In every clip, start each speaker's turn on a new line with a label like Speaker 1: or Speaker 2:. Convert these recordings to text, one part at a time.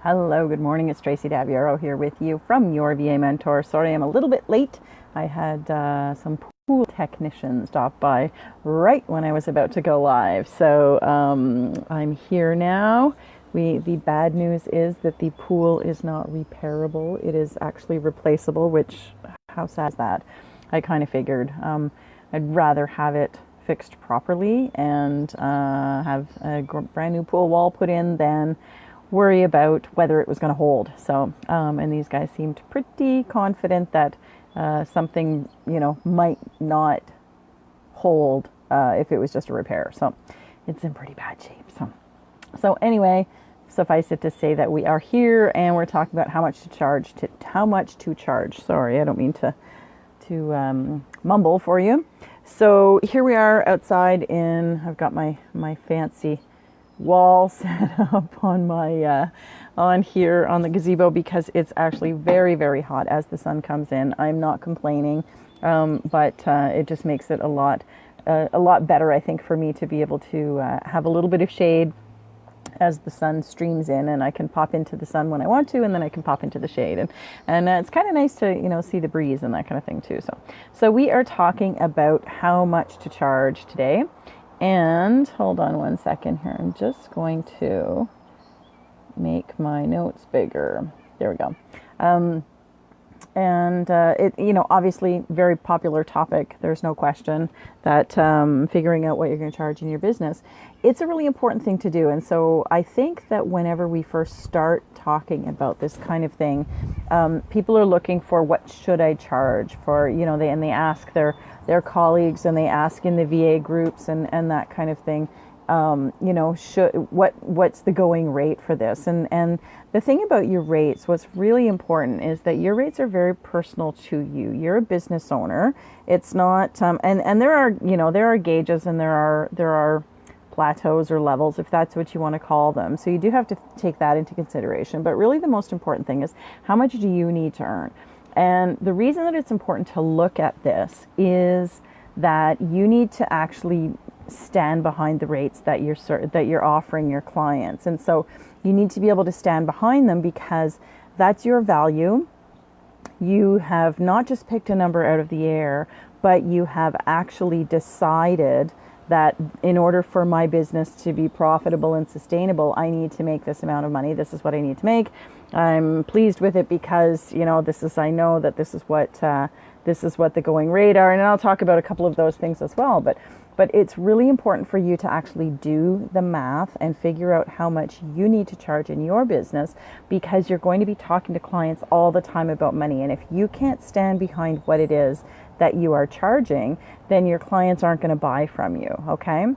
Speaker 1: Hello, good morning. It's Tracy Daviero here with you from your VA Mentor. Sorry, I'm a little bit late. I had some pool technicians stop by right when I was about to go live. So I'm here now. The bad news is that the pool is not repairable. It is actually replaceable, which, how sad is that? I kind of figured. I'd rather have it fixed properly and have a brand new pool wall put in than worry about whether it was going to hold. So, and these guys seemed pretty confident that something, might not hold if it was just a repair. So, it's in pretty bad shape. So anyway, suffice it to say that we are here and we're talking about how much to charge. Sorry, I don't mean to mumble for you. So here we are outside I've got my fancy wall set up on my on here on the gazebo because it's actually very, very hot as the sun comes in. I'm not complaining, but it just makes it a lot better, I think, for me to be able to have a little bit of shade as the sun streams in, and I can pop into the sun when I want to, and then I can pop into the shade, and it's kind of nice to see the breeze and that kind of thing too. So we are talking about how much to charge today. And hold on one second here. I'm just going to make my notes bigger. There we go. Obviously very popular topic. There's no question that figuring out what you're going to charge in your business, it's a really important thing to do. And so I think that whenever we first start talking about this kind of thing, people are looking for what should I charge for, they ask their colleagues and they ask in the VA groups and that kind of thing. What's the going rate for this? And the thing about your rates, what's really important is that your rates are very personal to you. You're a business owner. It's not, and there are gauges and there are plateaus or levels, if that's what you want to call them. So you do have to take that into consideration. But really the most important thing is how much do you need to earn? And the reason that it's important to look at this is that you need to actually stand behind the rates that you're offering your clients. And so you need to be able to stand behind them because that's your value. You have not just picked a number out of the air, but you have actually decided that in order for my business to be profitable and sustainable, I need to make this amount of money. This is what I need to make. I'm pleased with it because, I know that this is what the going rate are. And I'll talk about a couple of those things as well. But it's really important for you to actually do the math and figure out how much you need to charge in your business, because you're going to be talking to clients all the time about money. And if you can't stand behind what it is that you are charging, then your clients aren't going to buy from you. Okay.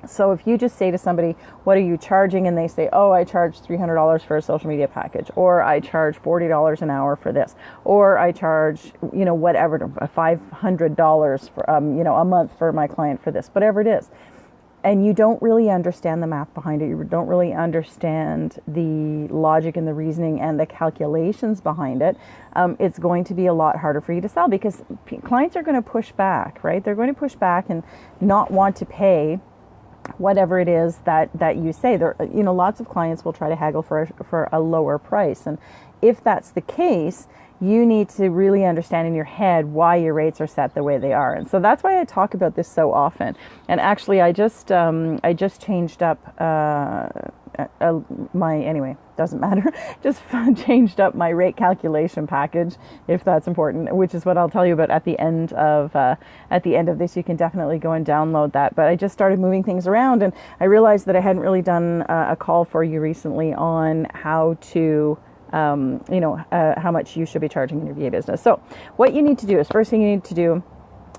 Speaker 1: So if you just say to somebody, what are you charging? And they say, oh, I charge $300 for a social media package, or I charge $40 an hour for this, or I charge, whatever, $500 for, a month for my client for this, whatever it is. And you don't really understand the math behind it. You don't really understand the logic and the reasoning and the calculations behind it. It's going to be a lot harder for you to sell because clients are going to push back, right? They're going to push back and not want to pay whatever it is that you say. There, lots of clients will try to haggle for a lower price. And if that's the case, you need to really understand in your head why your rates are set the way they are. And so that's why I talk about this so often. And actually, I just changed up doesn't matter. Just changed up my rate calculation package, if that's important, which is what I'll tell you about at the end of this. You can definitely go and download that. But I just started moving things around, and I realized that I hadn't really done a call for you recently on how to how much you should be charging in your VA business. So what you need to do is, first thing you need to do,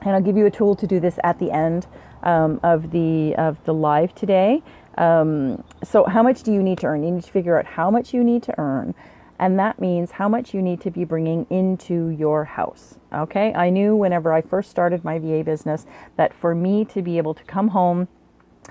Speaker 1: and I'll give you a tool to do this at the end of the live today. So how much do you need to earn? You need to figure out how much you need to earn. And that means how much you need to be bringing into your house. Okay. I knew whenever I first started my VA business that for me to be able to come home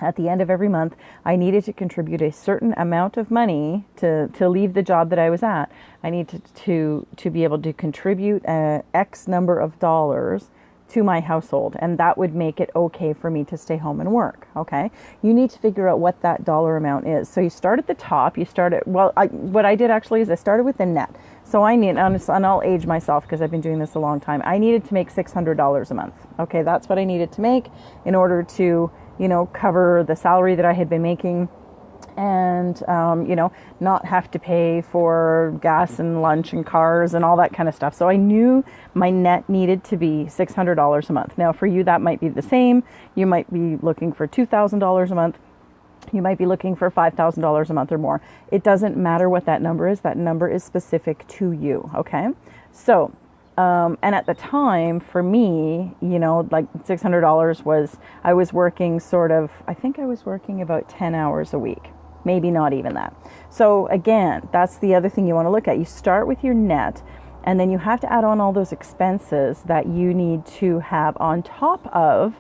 Speaker 1: at the end of every month, I needed to contribute a certain amount of money to leave the job that I was at. I needed to be able to contribute X number of dollars to my household, and that would make it okay for me to stay home and work. Okay, you need to figure out what that dollar amount is. So you start at the top. You start at, well, what I did actually is I started with the net. So I need, and I'll age myself because I've been doing this a long time, I needed to make $600 a month. Okay, that's what I needed to make in order to, cover the salary that I had been making, and not have to pay for gas and lunch and cars and all that kind of stuff. So I knew my net needed to be $600 a month. Now for you that might be the same. You might be looking for $2,000 a month. You might be looking for $5,000 a month or more. It doesn't matter what that number is. That number is specific to you. Okay, so and at the time for me, like $600 was, I was working I think I was working about 10 hours a week. Maybe not even that. So again, that's the other thing you want to look at. You start with your net, and then you have to add on all those expenses that you need to have on top of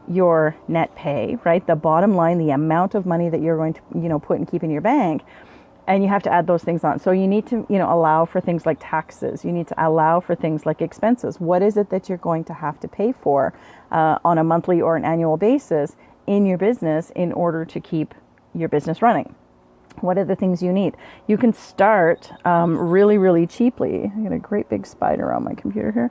Speaker 1: your net pay, right? The bottom line, the amount of money that you're going to, put and keep in your bank. And you have to add those things on. So you need to, allow for things like taxes. You need to allow for things like expenses. What is it that you're going to have to pay for on a monthly or an annual basis in your business in order to keep your business running? What are the things you need? You can start really, really cheaply. I got a great big spider on my computer here.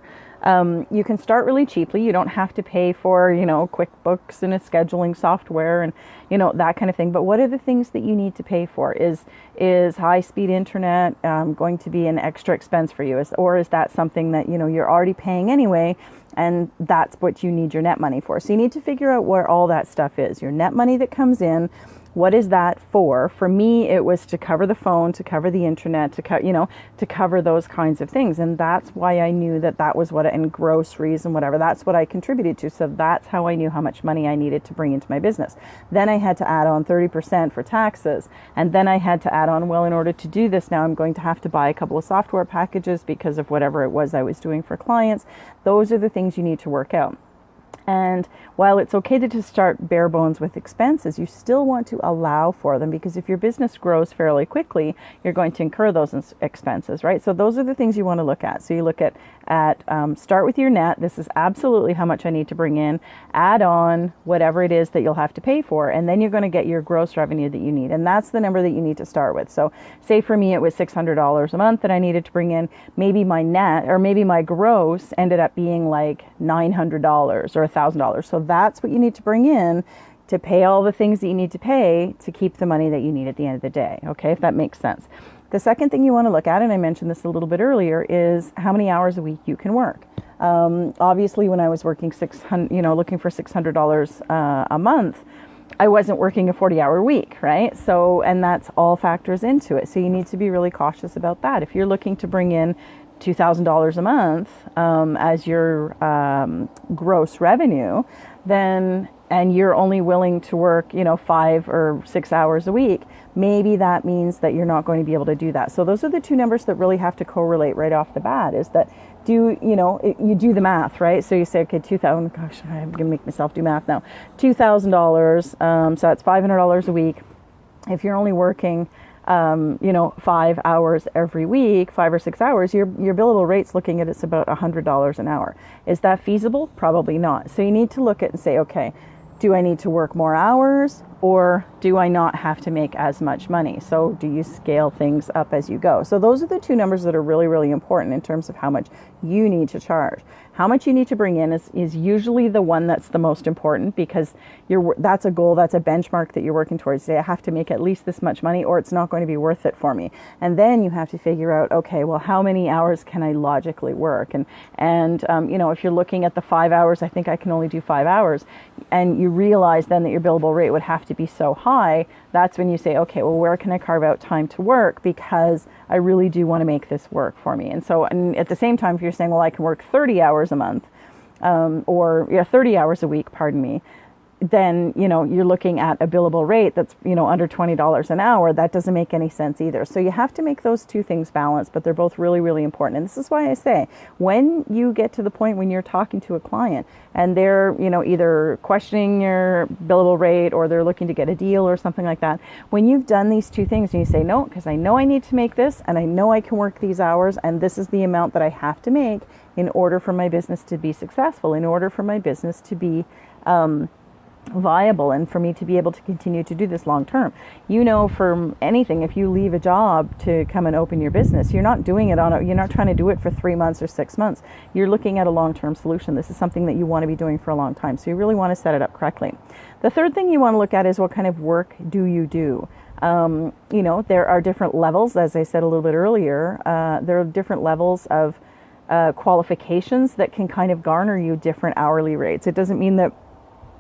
Speaker 1: You can start really cheaply. You don't have to pay for, QuickBooks and a scheduling software and, that kind of thing. But what are the things that you need to pay for? Is high-speed internet going to be an extra expense for you? Or is that something that, you're already paying anyway, and that's what you need your net money for? So you need to figure out where all that stuff is. Your net money that comes in, what is that for? For me, it was to cover the phone, to cover the internet, to cover those kinds of things. And that's why I knew that was what, and groceries and whatever, that's what I contributed to. So that's how I knew how much money I needed to bring into my business. Then I had to add on 30% for taxes. And then I had to add on, well, in order to do this now, I'm going to have to buy a couple of software packages because of whatever it was I was doing for clients. Those are the things you need to work out. And while it's okay to just start bare bones with expenses, you still want to allow for them, because if your business grows fairly quickly, you're going to incur those expenses, right? So those are the things you want to look at. So you look at start with your net. This is absolutely how much I need to bring in. Add on whatever it is that you'll have to pay for, and then you're going to get your gross revenue that you need. And that's the number that you need to start with. So say for me, it was $600 a month that I needed to bring in. Maybe my net, or maybe my gross ended up being like $900 or $1,000. So that's what you need to bring in to pay all the things that you need to pay to keep the money that you need at the end of the day. Okay, if that makes sense. The second thing you want to look at, and I mentioned this a little bit earlier, is how many hours a week you can work. Obviously, when I was working looking for $600 a month, I wasn't working a 40-hour week, right? So, and that's all factors into it. So you need to be really cautious about that. If you're looking to bring in $2,000 a month as your gross revenue, then, and you're only willing to work, 5 or 6 hours a week, maybe that means that you're not going to be able to do that. So those are the two numbers that really have to correlate right off the bat, is that you do the math, right? So you say, okay, 2,000, gosh, I'm going to make myself do math now. $2,000, so that's $500 a week. If you're only working 5 hours every week, 5 or 6 hours, your billable rate's looking at, it's about $100 an hour. Is that feasible? Probably not. So you need to look at and say, okay, do I need to work more hours, or do I not have to make as much money? So do you scale things up as you go? So those are the two numbers that are really, really important in terms of how much you need to charge. How much you need to bring in is usually the one that's the most important, because that's a goal, that's a benchmark that you're working towards. Say, I have to make at least this much money, or it's not going to be worth it for me. And then you have to figure out, okay, well, how many hours can I logically work? And if you're looking at the 5 hours, I think I can only do 5 hours, and you realize then that your billable rate would have to be so high, that's when you say, okay, well, where can I carve out time to work, because I really do want to make this work for me. And at the same time, if you're saying, well, I can work 30 hours a month, or 30 hours a week, pardon me, then, you're looking at a billable rate that's, under $20 an hour. That doesn't make any sense either. So you have to make those two things balanced, but they're both really, really important. And this is why I say, when you get to the point when you're talking to a client and they're, either questioning your billable rate or they're looking to get a deal or something like that, when you've done these two things and you say, no, because I know I need to make this and I know I can work these hours and this is the amount that I have to make in order for my business to be successful, in order for my business to be viable and for me to be able to continue to do this long term. For anything, if you leave a job to come and open your business, you're not doing it you're not trying to do it for 3 months or 6 months. You're looking at a long-term solution. This is something that you want to be doing for a long time. So you really want to set it up correctly. The third thing you want to look at is what kind of work do you do? There are different levels, as I said a little bit earlier. There are different levels of qualifications that can kind of garner you different hourly rates. It doesn't mean that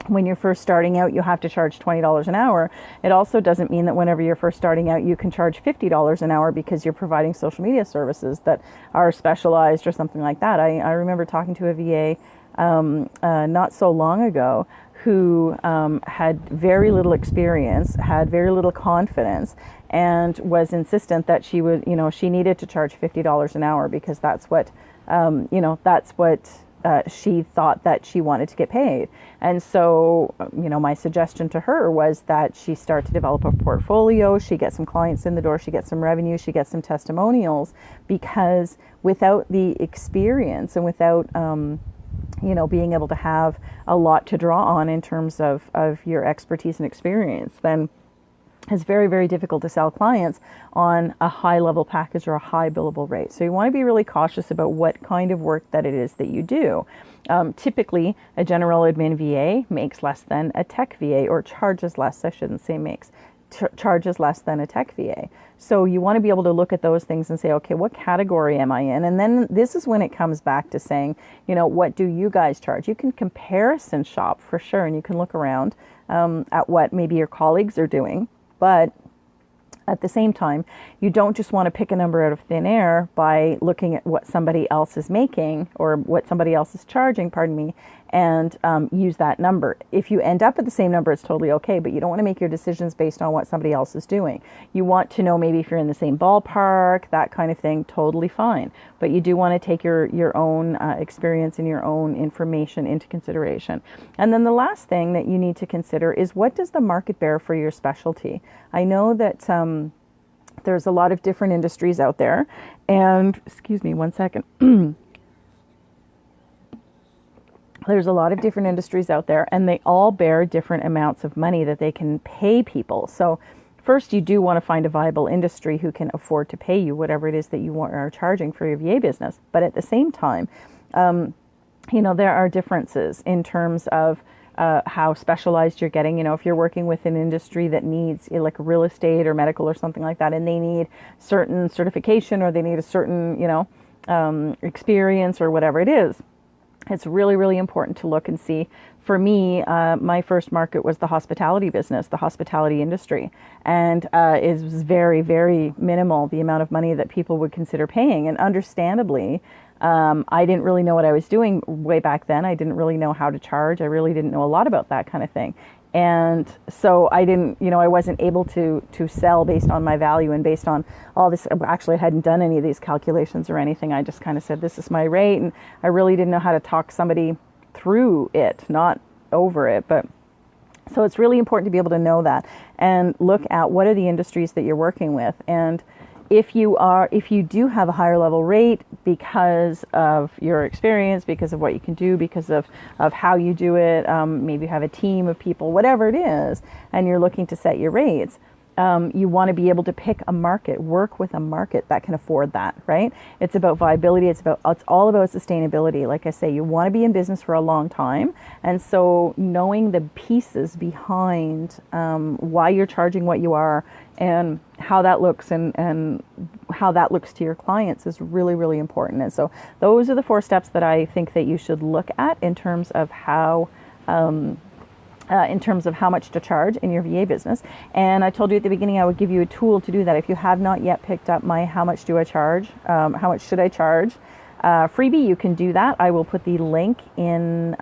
Speaker 1: when you're first starting out, you have to charge $20 an hour. It also doesn't mean that whenever you're first starting out, you can charge $50 an hour because you're providing social media services that are specialized or something like that. I remember talking to a VA not so long ago who had very little experience, had very little confidence, and was insistent that she would, she needed to charge $50 an hour because that's what, she thought that she wanted to get paid. And so, my suggestion to her was that she start to develop a portfolio, she get some clients in the door, she get some revenue, she get some testimonials, because without the experience and without, being able to have a lot to draw on in terms of your expertise and experience, then it's very, very difficult to sell clients on a high level package or a high billable rate. So you want to be really cautious about what kind of work that it is that you do. Typically, a general admin VA makes less than a tech VA, or charges less, I shouldn't say makes, charges less than a tech VA. So you want to be able to look at those things and say, okay, what category am I in? And then this is when it comes back to saying, what do you guys charge? You can comparison shop for sure, and you can look around at what maybe your colleagues are doing. But at the same time, you don't just want to pick a number out of thin air by looking at what somebody else is making or what somebody else is charging, and use that number. If you end up at the same number, it's totally okay, but you don't want to make your decisions based on what somebody else is doing. You want to know maybe if you're in the same ballpark, that kind of thing, totally fine. But you do want to take your own experience and your own information into consideration. And then the last thing that you need to consider is, what does the market bear for your specialty? I know that there's a lot of different industries out there, and excuse me one second. There's a lot of different industries out there, and they all bear different amounts of money that they can pay people. So first, you do want to find a viable industry who can afford to pay you whatever it is that you are charging for your VA business. But at the same time, there are differences in terms of how specialized you're getting. If you're working with an industry that needs, like real estate or medical or something like that, and they need certain certification or they need a certain, experience or whatever it is, it's really, really important to look and see. For me, my first market was the hospitality business, the hospitality industry. And it was very, very minimal, the amount of money that people would consider paying. And understandably, I didn't really know what I was doing way back then. I didn't really know how to charge. I really didn't know a lot about that kind of thing. And so I didn't, I wasn't able to sell based on my value and based on all this. Actually, I hadn't done any of these calculations or anything. I just kind of said, this is my rate. And I really didn't know how to talk somebody through it, not over it. But so it's really important to be able to know that and look at what are the industries that you're working with. And if you do have a higher level rate because of your experience, because of what you can do, because of how you do it, maybe you have a team of people, whatever it is, and you're looking to set your rates, you want to be able to pick a market, work with a market that can afford that, right? It's about viability. It's all about sustainability. Like I say, you want to be in business for a long time. And so knowing the pieces behind why you're charging what you are and how that looks and how that looks to your clients is really, really important. And so those are the 4 steps that I think that you should look at in terms of how much to charge in your VA business. And I told you at the beginning I would give you a tool to do that. If you have not yet picked up my How Much Do I Charge? How Much Should I Charge? freebie, you can do that. I will put the link in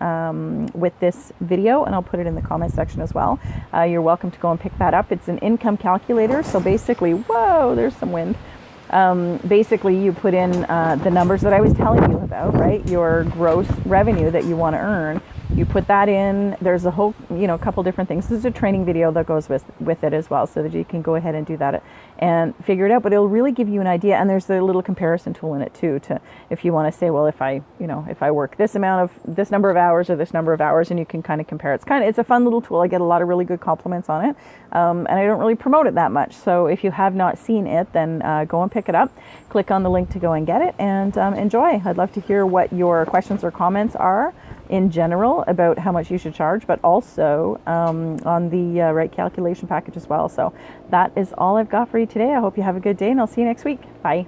Speaker 1: with this video, and I'll put it in the comment section as well. You're welcome to go and pick that up. It's an income calculator. So basically, whoa, there's some wind. Basically, you put in the numbers that I was telling you about, right? Your gross revenue that you want to earn. You put that in. There's a whole, couple different things. This is a training video that goes with it as well, so that you can go ahead and do that and figure it out. But it'll really give you an idea. And there's a little comparison tool in it too, to if you want to say, well, if I work this number of hours or this number of hours, and you can kind of compare. It's a fun little tool. I get a lot of really good compliments on it, and I don't really promote it that much. So if you have not seen it, then go and pick it up. Click on the link to go and get it, and enjoy. I'd love to hear what your questions or comments are in general about how much you should charge, but also on the rate calculation package as well. So that is all I've got for you today. I hope you have a good day, and I'll see you next week. Bye.